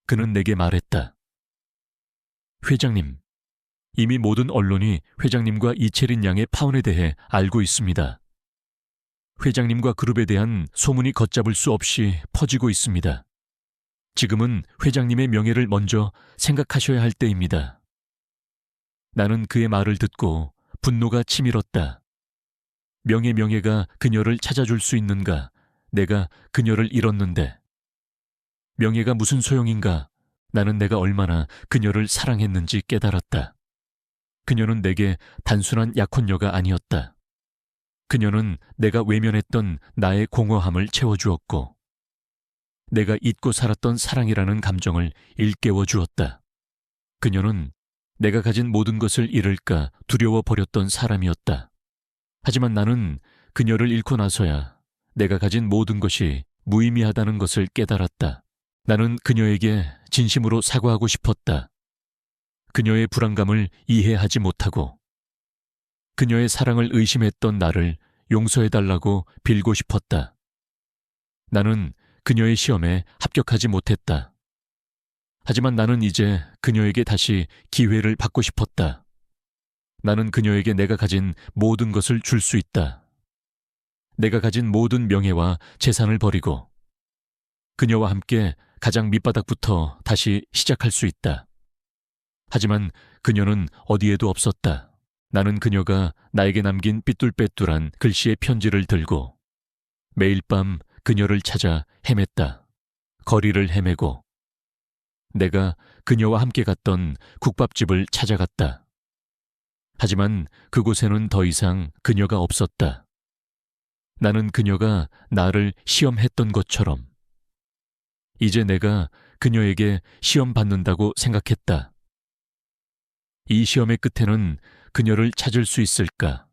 그는 내게 말했다. 회장님, 이미 모든 언론이 회장님과 이채린 양의 파혼에 대해 알고 있습니다. 회장님과 그룹에 대한 소문이 걷잡을 수 없이 퍼지고 있습니다. 지금은 회장님의 명예를 먼저 생각하셔야 할 때입니다. 나는 그의 말을 듣고 분노가 치밀었다. 명예가 그녀를 찾아줄 수 있는가? 내가 그녀를 잃었는데. 명예가 무슨 소용인가? 나는 내가 얼마나 그녀를 사랑했는지 깨달았다. 그녀는 내게 단순한 약혼녀가 아니었다. 그녀는 내가 외면했던 나의 공허함을 채워주었고 내가 잊고 살았던 사랑이라는 감정을 일깨워 주었다. 그녀는 내가 가진 모든 것을 잃을까 두려워 버렸던 사람이었다. 하지만 나는 그녀를 잃고 나서야 내가 가진 모든 것이 무의미하다는 것을 깨달았다. 나는 그녀에게 진심으로 사과하고 싶었다. 그녀의 불안감을 이해하지 못하고 그녀의 사랑을 의심했던 나를 용서해달라고 빌고 싶었다. 나는 그녀의 시험에 합격하지 못했다. 하지만 나는 이제 그녀에게 다시 기회를 받고 싶었다. 나는 그녀에게 내가 가진 모든 것을 줄 수 있다. 내가 가진 모든 명예와 재산을 버리고 그녀와 함께 가장 밑바닥부터 다시 시작할 수 있다. 하지만 그녀는 어디에도 없었다. 나는 그녀가 나에게 남긴 삐뚤빼뚤한 글씨의 편지를 들고 매일 밤 그녀를 찾아 헤맸다. 거리를 헤매고 내가 그녀와 함께 갔던 국밥집을 찾아갔다. 하지만 그곳에는 더 이상 그녀가 없었다. 나는 그녀가 나를 시험했던 것처럼 이제 내가 그녀에게 시험 받는다고 생각했다. 이 시험의 끝에는 그녀를 찾을 수 있을까?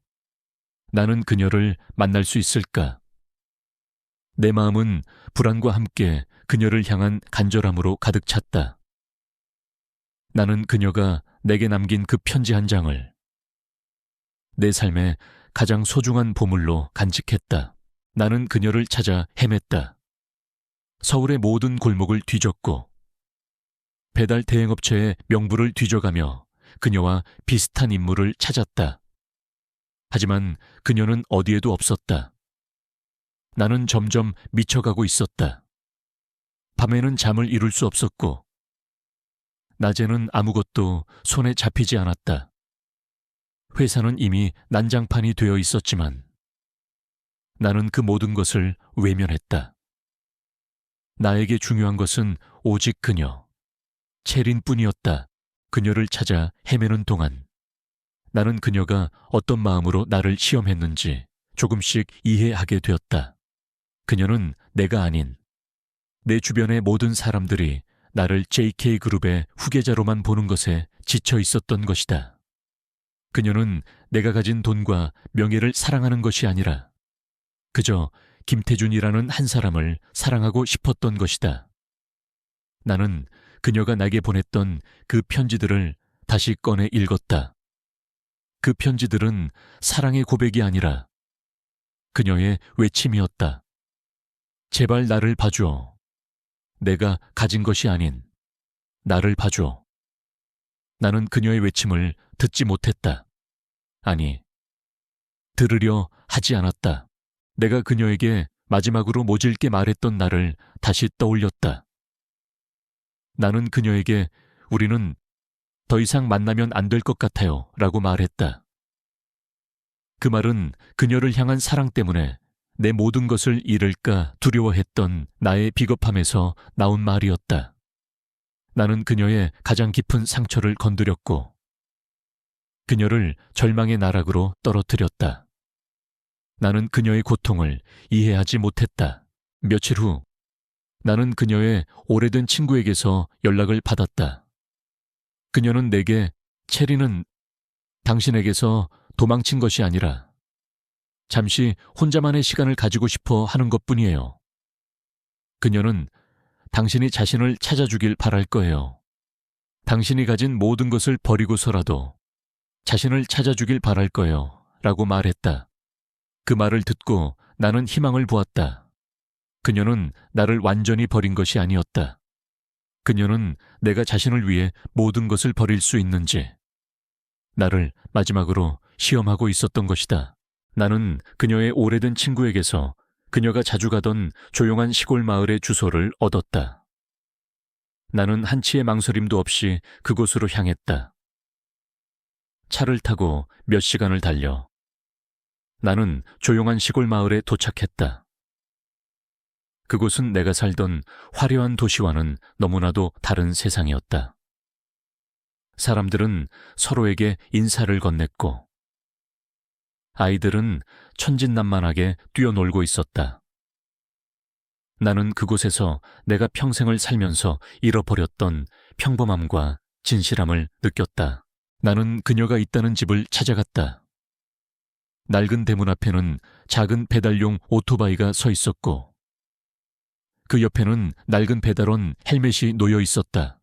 나는 그녀를 만날 수 있을까? 내 마음은 불안과 함께 그녀를 향한 간절함으로 가득 찼다. 나는 그녀가 내게 남긴 그 편지 한 장을 내 삶의 가장 소중한 보물로 간직했다. 나는 그녀를 찾아 헤맸다. 서울의 모든 골목을 뒤졌고 배달 대행업체의 명부를 뒤져가며 그녀와 비슷한 인물을 찾았다. 하지만 그녀는 어디에도 없었다. 나는 점점 미쳐가고 있었다. 밤에는 잠을 이룰 수 없었고 낮에는 아무것도 손에 잡히지 않았다. 회사는 이미 난장판이 되어 있었지만 나는 그 모든 것을 외면했다. 나에게 중요한 것은 오직 그녀, 채린뿐이었다. 그녀를 찾아 헤매는 동안 나는 그녀가 어떤 마음으로 나를 시험했는지 조금씩 이해하게 되었다. 그녀는 내가 아닌 내 주변의 모든 사람들이 나를 JK그룹의 후계자로만 보는 것에 지쳐 있었던 것이다. 그녀는 내가 가진 돈과 명예를 사랑하는 것이 아니라 그저 김태준이라는 한 사람을 사랑하고 싶었던 것이다. 나는 그녀가 나에게 보냈던 그 편지들을 다시 꺼내 읽었다. 그 편지들은 사랑의 고백이 아니라 그녀의 외침이었다. 제발 나를 봐줘. 내가 가진 것이 아닌 나를 봐줘. 나는 그녀의 외침을 듣지 못했다. 아니, 들으려 하지 않았다. 내가 그녀에게 마지막으로 모질게 말했던 날을 다시 떠올렸다. 나는 그녀에게 우리는 더 이상 만나면 안 될 것 같아요 라고 말했다. 그 말은 그녀를 향한 사랑 때문에 내 모든 것을 잃을까 두려워했던 나의 비겁함에서 나온 말이었다. 나는 그녀의 가장 깊은 상처를 건드렸고 그녀를 절망의 나락으로 떨어뜨렸다. 나는 그녀의 고통을 이해하지 못했다. 며칠 후 나는 그녀의 오래된 친구에게서 연락을 받았다. 그녀는 내게 체리는 당신에게서 도망친 것이 아니라 잠시 혼자만의 시간을 가지고 싶어 하는 것뿐이에요. 그녀는 당신이 자신을 찾아주길 바랄 거예요. 당신이 가진 모든 것을 버리고서라도 자신을 찾아주길 바랄 거예요. 라고 말했다. 그 말을 듣고 나는 희망을 보았다. 그녀는 나를 완전히 버린 것이 아니었다. 그녀는 내가 자신을 위해 모든 것을 버릴 수 있는지 나를 마지막으로 시험하고 있었던 것이다. 나는 그녀의 오래된 친구에게서 그녀가 자주 가던 조용한 시골 마을의 주소를 얻었다. 나는 한치의 망설임도 없이 그곳으로 향했다. 차를 타고 몇 시간을 달려 나는 조용한 시골 마을에 도착했다. 그곳은 내가 살던 화려한 도시와는 너무나도 다른 세상이었다. 사람들은 서로에게 인사를 건넸고 아이들은 천진난만하게 뛰어놀고 있었다. 나는 그곳에서 내가 평생을 살면서 잃어버렸던 평범함과 진실함을 느꼈다. 나는 그녀가 있다는 집을 찾아갔다. 낡은 대문 앞에는 작은 배달용 오토바이가 서 있었고 그 옆에는 낡은 배달원 헬멧이 놓여 있었다.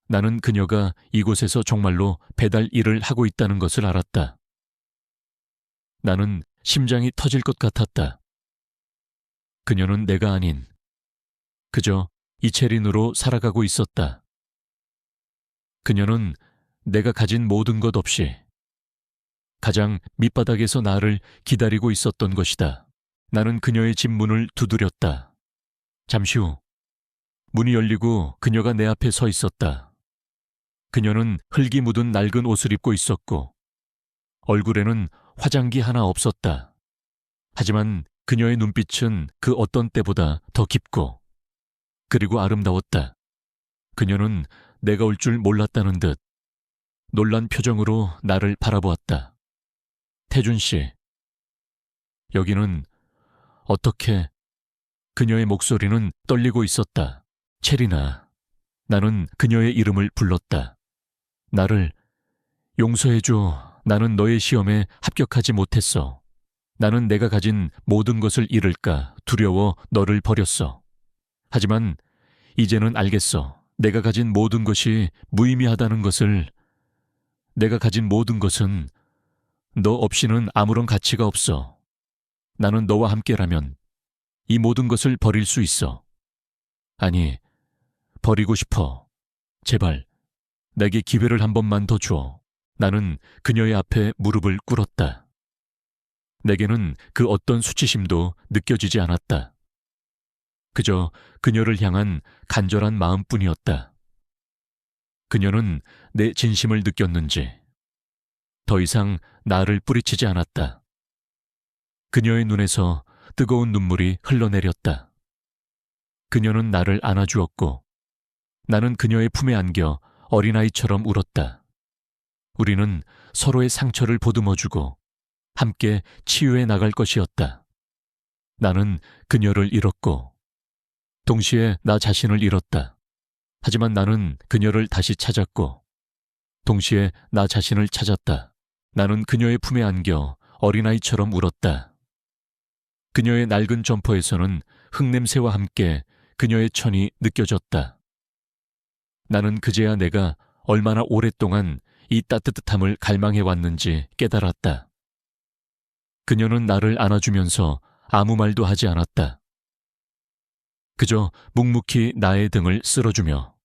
나는 그녀가 이곳에서 정말로 배달 일을 하고 있다는 것을 알았다. 나는 심장이 터질 것 같았다. 그녀는 내가 아닌 그저 이채린으로 살아가고 있었다. 그녀는 내가 가진 모든 것 없이 가장 밑바닥에서 나를 기다리고 있었던 것이다. 나는 그녀의 집 문을 두드렸다. 잠시 후 문이 열리고 그녀가 내 앞에 서 있었다. 그녀는 흙이 묻은 낡은 옷을 입고 있었고 얼굴에는 화장기 하나 없었다. 하지만 그녀의 눈빛은 그 어떤 때보다 더 깊고 그리고 아름다웠다. 그녀는 내가 올 줄 몰랐다는 듯 놀란 표정으로 나를 바라보았다. 태준 씨, 여기는 어떻게... 그녀의 목소리는 떨리고 있었다. 체리나, 나는 그녀의 이름을 불렀다. 나를 용서해줘. 나는 너의 시험에 합격하지 못했어. 나는 내가 가진 모든 것을 잃을까 두려워 너를 버렸어. 하지만 이제는 알겠어. 내가 가진 모든 것이 무의미하다는 것을. 내가 가진 모든 것은 너 없이는 아무런 가치가 없어. 나는 너와 함께라면 이 모든 것을 버릴 수 있어. 아니, 버리고 싶어. 제발 내게 기회를 한 번만 더 줘. 나는 그녀의 앞에 무릎을 꿇었다. 내게는 그 어떤 수치심도 느껴지지 않았다. 그저 그녀를 향한 간절한 마음뿐이었다. 그녀는 내 진심을 느꼈는지 더 이상 나를 뿌리치지 않았다. 그녀의 눈에서 뜨거운 눈물이 흘러내렸다. 그녀는 나를 안아주었고 나는 그녀의 품에 안겨 어린아이처럼 울었다. 우리는 서로의 상처를 보듬어주고 함께 치유해 나갈 것이었다. 나는 그녀를 잃었고 동시에 나 자신을 잃었다. 하지만 나는 그녀를 다시 찾았고 동시에 나 자신을 찾았다. 나는 그녀의 품에 안겨 어린아이처럼 울었다. 그녀의 낡은 점퍼에서는 흙냄새와 함께 그녀의 천이 느껴졌다. 나는 그제야 내가 얼마나 오랫동안 이 따뜻함을 갈망해왔는지 깨달았다. 그녀는 나를 안아주면서 아무 말도 하지 않았다. 그저 묵묵히 나의 등을 쓸어주며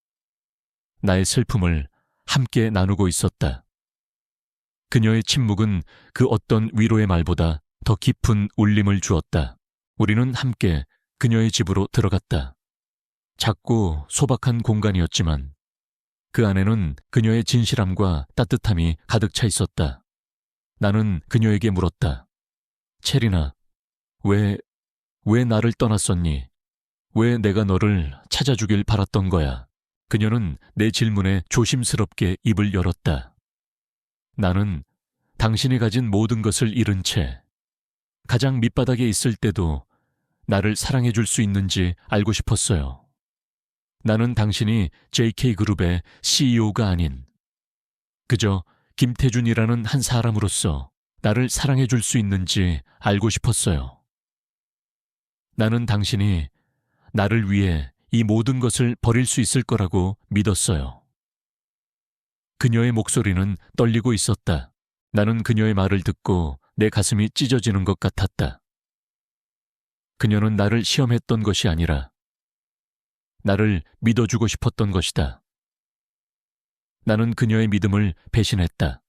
나의 슬픔을 함께 나누고 있었다. 그녀의 침묵은 그 어떤 위로의 말보다 더 깊은 울림을 주었다. 우리는 함께 그녀의 집으로 들어갔다. 작고 소박한 공간이었지만 그 안에는 그녀의 진실함과 따뜻함이 가득 차 있었다. 나는 그녀에게 물었다. 체리나, 왜 나를 떠났었니? 왜 내가 너를 찾아주길 바랐던 거야? 그녀는 내 질문에 조심스럽게 입을 열었다. 나는 당신이 가진 모든 것을 잃은 채 가장 밑바닥에 있을 때도 나를 사랑해 줄 수 있는지 알고 싶었어요. 나는 당신이 JK그룹의 CEO가 아닌 그저 김태준이라는 한 사람으로서 나를 사랑해 줄 수 있는지 알고 싶었어요. 나는 당신이 나를 위해 이 모든 것을 버릴 수 있을 거라고 믿었어요. 그녀의 목소리는 떨리고 있었다. 나는 그녀의 말을 듣고 내 가슴이 찢어지는 것 같았다. 그녀는 나를 시험했던 것이 아니라 나를 믿어주고 싶었던 것이다. 나는 그녀의 믿음을 배신했다.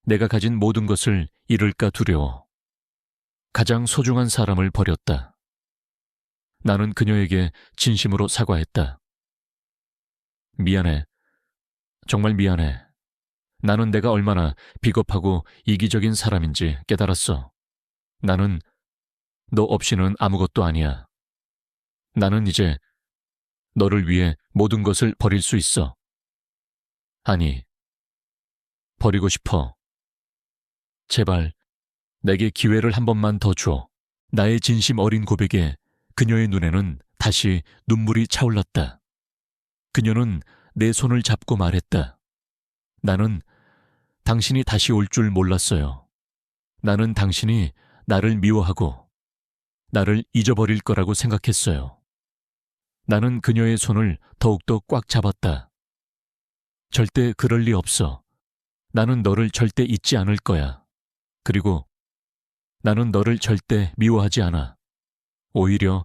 내가 가진 모든 것을 잃을까 두려워. 가장 소중한 사람을 버렸다. 나는 그녀에게 진심으로 사과했다. 미안해. 정말 미안해. 나는 내가 얼마나 비겁하고 이기적인 사람인지 깨달았어. 나는 너 없이는 아무것도 아니야. 나는 이제 너를 위해 모든 것을 버릴 수 있어. 아니, 버리고 싶어. 제발 내게 기회를 한 번만 더 줘. 나의 진심 어린 고백에 그녀의 눈에는 다시 눈물이 차올랐다. 그녀는 내 손을 잡고 말했다. 나는 당신이 다시 올 줄 몰랐어요. 나는 당신이 나를 미워하고 나를 잊어버릴 거라고 생각했어요. 나는 그녀의 손을 더욱더 꽉 잡았다. 절대 그럴 리 없어. 나는 너를 절대 잊지 않을 거야. 그리고 나는 너를 절대 미워하지 않아. 오히려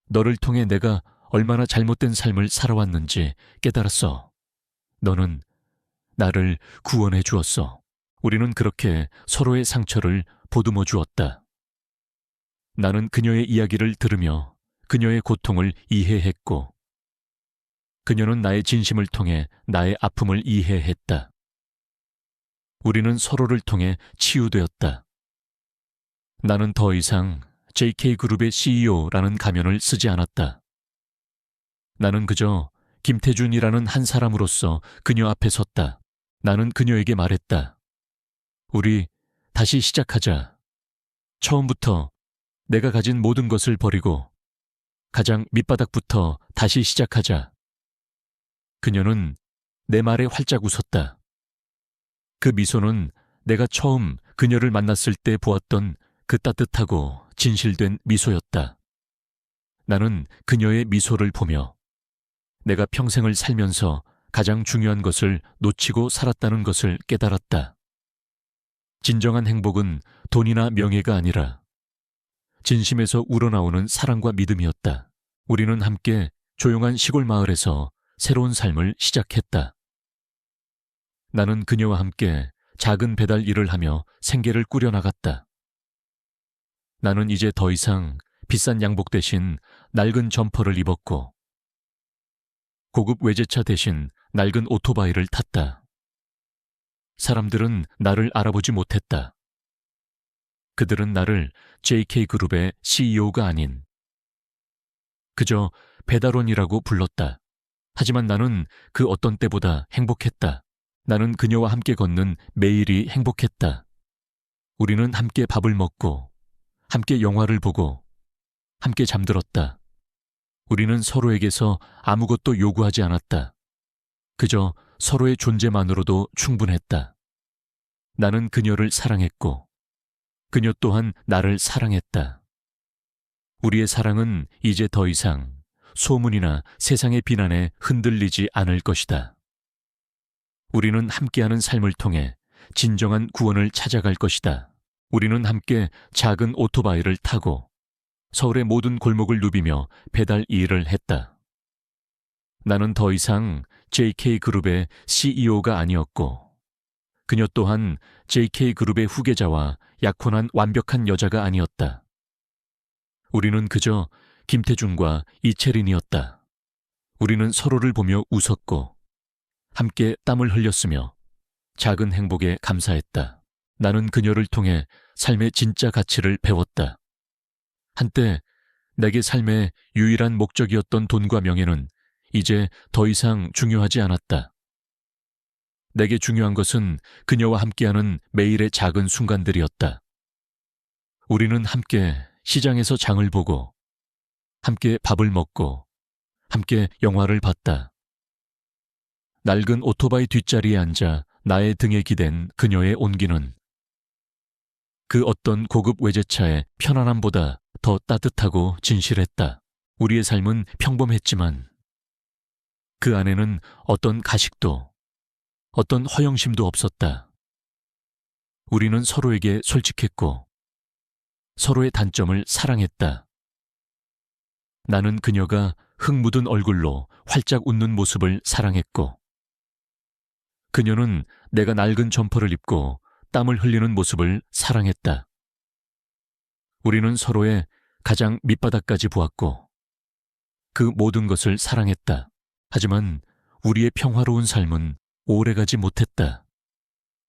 너를 통해 내가 얼마나 잘못된 삶을 살아왔는지 깨달았어. 너는 나를 구원해 주었어. 우리는 그렇게 서로의 상처를 보듬어 주었다. 나는 그녀의 이야기를 들으며 그녀의 고통을 이해했고 그녀는 나의 진심을 통해 나의 아픔을 이해했다. 우리는 서로를 통해 치유되었다. 나는 더 이상 JK그룹의 CEO라는 가면을 쓰지 않았다. 나는 그저 김태준이라는 한 사람으로서 그녀 앞에 섰다. 나는 그녀에게 말했다. 우리 다시 시작하자. 처음부터 내가 가진 모든 것을 버리고 가장 밑바닥부터 다시 시작하자. 그녀는 내 말에 활짝 웃었다. 그 미소는 내가 처음 그녀를 만났을 때 보았던 그 따뜻하고 진실된 미소였다. 나는 그녀의 미소를 보며 내가 평생을 살면서 가장 중요한 것을 놓치고 살았다는 것을 깨달았다. 진정한 행복은 돈이나 명예가 아니라 진심에서 우러나오는 사랑과 믿음이었다. 우리는 함께 조용한 시골 마을에서 새로운 삶을 시작했다. 나는 그녀와 함께 작은 배달 일을 하며 생계를 꾸려나갔다. 나는 이제 더 이상 비싼 양복 대신 낡은 점퍼를 입었고 고급 외제차 대신 낡은 오토바이를 탔다. 사람들은 나를 알아보지 못했다. 그들은 나를 JK그룹의 CEO가 아닌 그저 배달원이라고 불렀다. 하지만 나는 그 어떤 때보다 행복했다. 나는 그녀와 함께 걷는 매일이 행복했다. 우리는 함께 밥을 먹고 함께 영화를 보고 함께 잠들었다. 우리는 서로에게서 아무것도 요구하지 않았다. 그저 서로의 존재만으로도 충분했다. 나는 그녀를 사랑했고 그녀 또한 나를 사랑했다. 우리의 사랑은 이제 더 이상 소문이나 세상의 비난에 흔들리지 않을 것이다. 우리는 함께하는 삶을 통해 진정한 구원을 찾아갈 것이다. 우리는 함께 작은 오토바이를 타고 서울의 모든 골목을 누비며 배달 일을 했다. 나는 더 이상 JK그룹의 CEO가 아니었고, 그녀 또한 JK그룹의 후계자와 약혼한 완벽한 여자가 아니었다. 우리는 그저 김태준과 이채린이었다. 우리는 서로를 보며 웃었고, 함께 땀을 흘렸으며 작은 행복에 감사했다. 나는 그녀를 통해 삶의 진짜 가치를 배웠다. 한때 내게 삶의 유일한 목적이었던 돈과 명예는 이제 더 이상 중요하지 않았다. 내게 중요한 것은 그녀와 함께하는 매일의 작은 순간들이었다. 우리는 함께 시장에서 장을 보고, 함께 밥을 먹고, 함께 영화를 봤다. 낡은 오토바이 뒷자리에 앉아 나의 등에 기댄 그녀의 온기는 그 어떤 고급 외제차의 편안함보다 더 따뜻하고 진실했다. 우리의 삶은 평범했지만 그 안에는 어떤 가식도, 어떤 허영심도 없었다. 우리는 서로에게 솔직했고 서로의 단점을 사랑했다. 나는 그녀가 흙 묻은 얼굴로 활짝 웃는 모습을 사랑했고, 그녀는 내가 낡은 점퍼를 입고 땀을 흘리는 모습을 사랑했다. 우리는 서로의 가장 밑바닥까지 보았고 그 모든 것을 사랑했다. 하지만 우리의 평화로운 삶은 오래가지 못했다.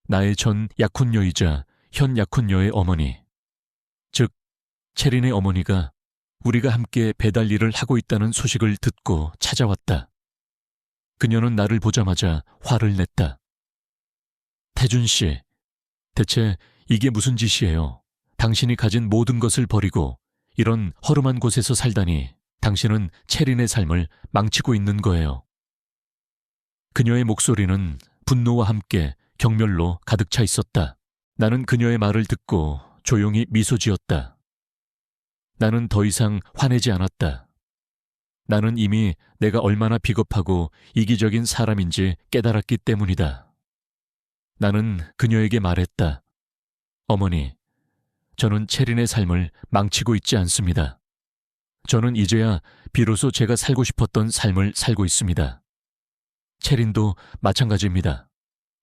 나의 전 약혼녀이자 현 약혼녀의 어머니, 즉 채린의 어머니가 우리가 함께 배달 일을 하고 있다는 소식을 듣고 찾아왔다. 그녀는 나를 보자마자 화를 냈다. 태준 씨, 대체 이게 무슨 짓이에요? 당신이 가진 모든 것을 버리고 이런 허름한 곳에서 살다니 당신은 채린의 삶을 망치고 있는 거예요. 그녀의 목소리는 분노와 함께 경멸로 가득 차 있었다. 나는 그녀의 말을 듣고 조용히 미소 지었다. 나는 더 이상 화내지 않았다. 나는 이미 내가 얼마나 비겁하고 이기적인 사람인지 깨달았기 때문이다. 나는 그녀에게 말했다. 어머니, 저는 채린의 삶을 망치고 있지 않습니다. 저는 이제야 비로소 제가 살고 싶었던 삶을 살고 있습니다. 채린도 마찬가지입니다.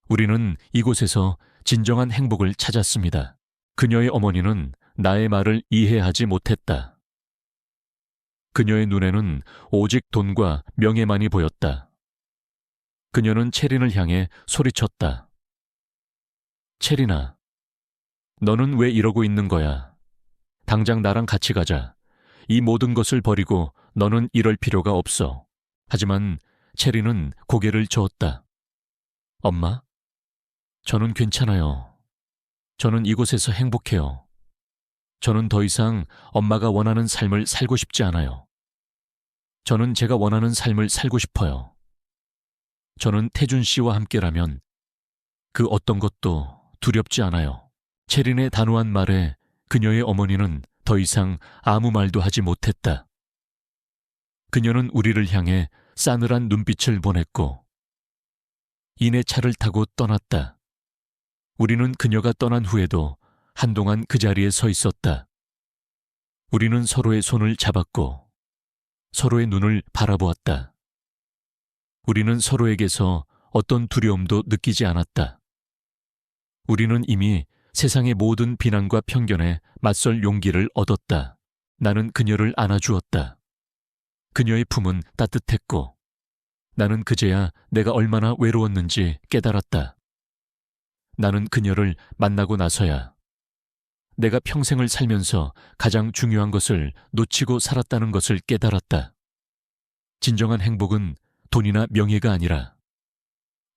우리는 이곳에서 진정한 행복을 찾았습니다. 그녀의 어머니는 나의 말을 이해하지 못했다. 그녀의 눈에는 오직 돈과 명예만이 보였다. 그녀는 채린을 향해 소리쳤다. 채린아, 너는 왜 이러고 있는 거야? 당장 나랑 같이 가자. 이 모든 것을 버리고 너는 이럴 필요가 없어. 하지만 채린은 고개를 저었다. 엄마? 저는 괜찮아요. 저는 이곳에서 행복해요. 저는 더 이상 엄마가 원하는 삶을 살고 싶지 않아요. 저는 제가 원하는 삶을 살고 싶어요. 저는 태준 씨와 함께라면 그 어떤 것도 두렵지 않아요. 채린의 단호한 말에 그녀의 어머니는 더 이상 아무 말도 하지 못했다. 그녀는 우리를 향해 싸늘한 눈빛을 보냈고 이내 차를 타고 떠났다. 우리는 그녀가 떠난 후에도 한동안 그 자리에 서 있었다. 우리는 서로의 손을 잡았고 서로의 눈을 바라보았다. 우리는 서로에게서 어떤 두려움도 느끼지 않았다. 우리는 이미 세상의 모든 비난과 편견에 맞설 용기를 얻었다. 나는 그녀를 안아주었다. 그녀의 품은 따뜻했고 나는 그제야 내가 얼마나 외로웠는지 깨달았다. 나는 그녀를 만나고 나서야 내가 평생을 살면서 가장 중요한 것을 놓치고 살았다는 것을 깨달았다. 진정한 행복은 돈이나 명예가 아니라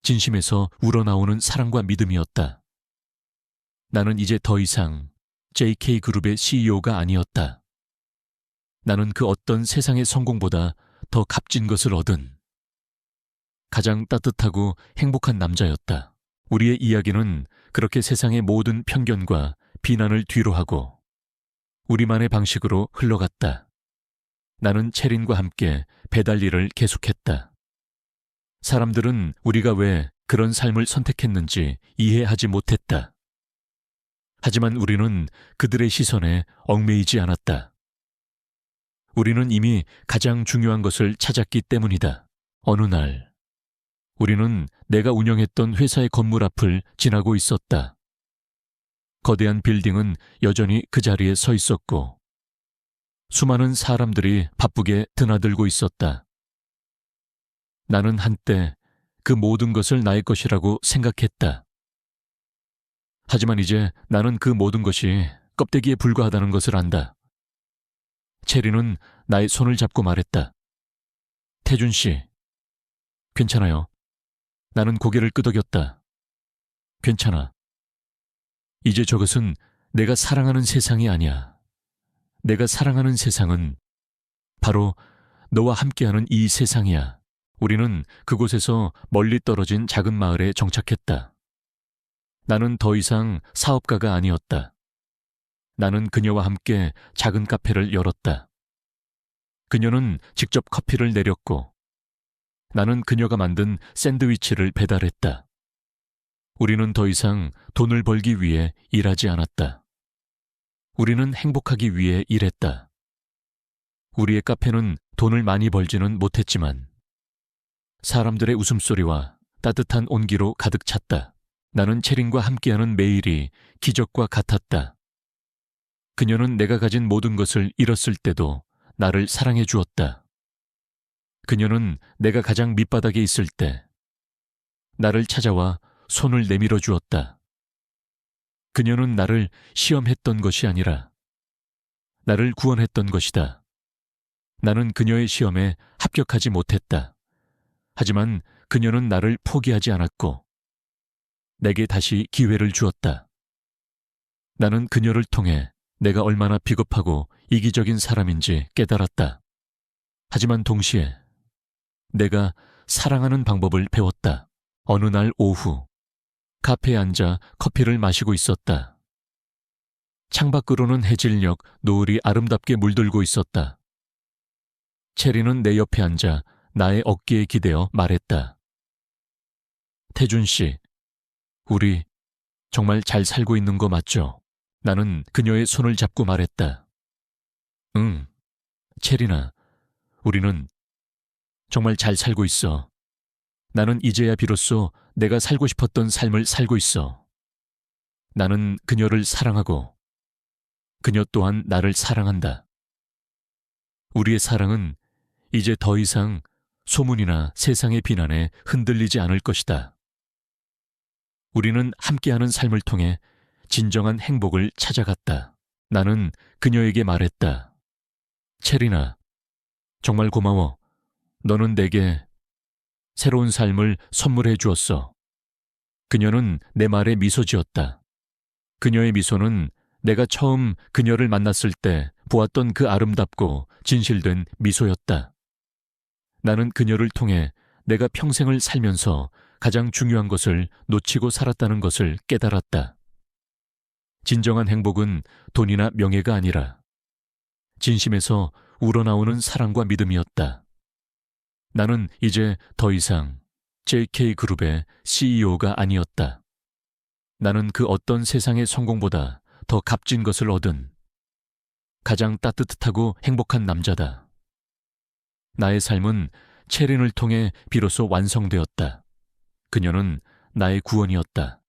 진심에서 우러나오는 사랑과 믿음이었다. 나는 이제 더 이상 JK그룹의 CEO가 아니었다. 나는 그 어떤 세상의 성공보다 더 값진 것을 얻은 가장 따뜻하고 행복한 남자였다. 우리의 이야기는 그렇게 세상의 모든 편견과 비난을 뒤로하고 우리만의 방식으로 흘러갔다. 나는 채린과 함께 배달 일을 계속했다. 사람들은 우리가 왜 그런 삶을 선택했는지 이해하지 못했다. 하지만 우리는 그들의 시선에 얽매이지 않았다. 우리는 이미 가장 중요한 것을 찾았기 때문이다. 어느 날, 우리는 내가 운영했던 회사의 건물 앞을 지나고 있었다. 거대한 빌딩은 여전히 그 자리에 서 있었고, 수많은 사람들이 바쁘게 드나들고 있었다. 나는 한때 그 모든 것을 나의 것이라고 생각했다. 하지만 이제 나는 그 모든 것이 껍데기에 불과하다는 것을 안다. 체리는 나의 손을 잡고 말했다. 태준 씨, 괜찮아요. 나는 고개를 끄덕였다. 괜찮아. 이제 저것은 내가 사랑하는 세상이 아니야. 내가 사랑하는 세상은 바로 너와 함께하는 이 세상이야. 우리는 그곳에서 멀리 떨어진 작은 마을에 정착했다. 나는 더 이상 사업가가 아니었다. 나는 그녀와 함께 작은 카페를 열었다. 그녀는 직접 커피를 내렸고, 나는 그녀가 만든 샌드위치를 배달했다. 우리는 더 이상 돈을 벌기 위해 일하지 않았다. 우리는 행복하기 위해 일했다. 우리의 카페는 돈을 많이 벌지는 못했지만 사람들의 웃음소리와 따뜻한 온기로 가득 찼다. 나는 체린과 함께하는 매일이 기적과 같았다. 그녀는 내가 가진 모든 것을 잃었을 때도 나를 사랑해 주었다. 그녀는 내가 가장 밑바닥에 있을 때 나를 찾아와 손을 내밀어 주었다. 그녀는 나를 시험했던 것이 아니라 나를 구원했던 것이다. 나는 그녀의 시험에 합격하지 못했다. 하지만 그녀는 나를 포기하지 않았고 내게 다시 기회를 주었다. 나는 그녀를 통해 내가 얼마나 비겁하고 이기적인 사람인지 깨달았다. 하지만 동시에 내가 사랑하는 방법을 배웠다. 어느 날 오후 카페에 앉아 커피를 마시고 있었다. 창밖으로는 해질녘 노을이 아름답게 물들고 있었다. 체리는 내 옆에 앉아 나의 어깨에 기대어 말했다. 태준 씨, 우리 정말 잘 살고 있는 거 맞죠? 나는 그녀의 손을 잡고 말했다. 응, 체리나, 우리는 정말 잘 살고 있어. 나는 이제야 비로소 내가 살고 싶었던 삶을 살고 있어. 나는 그녀를 사랑하고 그녀 또한 나를 사랑한다. 우리의 사랑은 이제 더 이상 소문이나 세상의 비난에 흔들리지 않을 것이다. 우리는 함께하는 삶을 통해 진정한 행복을 찾아갔다. 나는 그녀에게 말했다. 체리나, 정말 고마워. 너는 내게 새로운 삶을 선물해 주었어. 그녀는 내 말에 미소 지었다. 그녀의 미소는 내가 처음 그녀를 만났을 때 보았던 그 아름답고 진실된 미소였다. 나는 그녀를 통해 내가 평생을 살면서 가장 중요한 것을 놓치고 살았다는 것을 깨달았다. 진정한 행복은 돈이나 명예가 아니라 진심에서 우러나오는 사랑과 믿음이었다. 나는 이제 더 이상 JK그룹의 CEO가 아니었다. 나는 그 어떤 세상의 성공보다 더 값진 것을 얻은 가장 따뜻하고 행복한 남자다. 나의 삶은 체린을 통해 비로소 완성되었다. 그녀는 나의 구원이었다.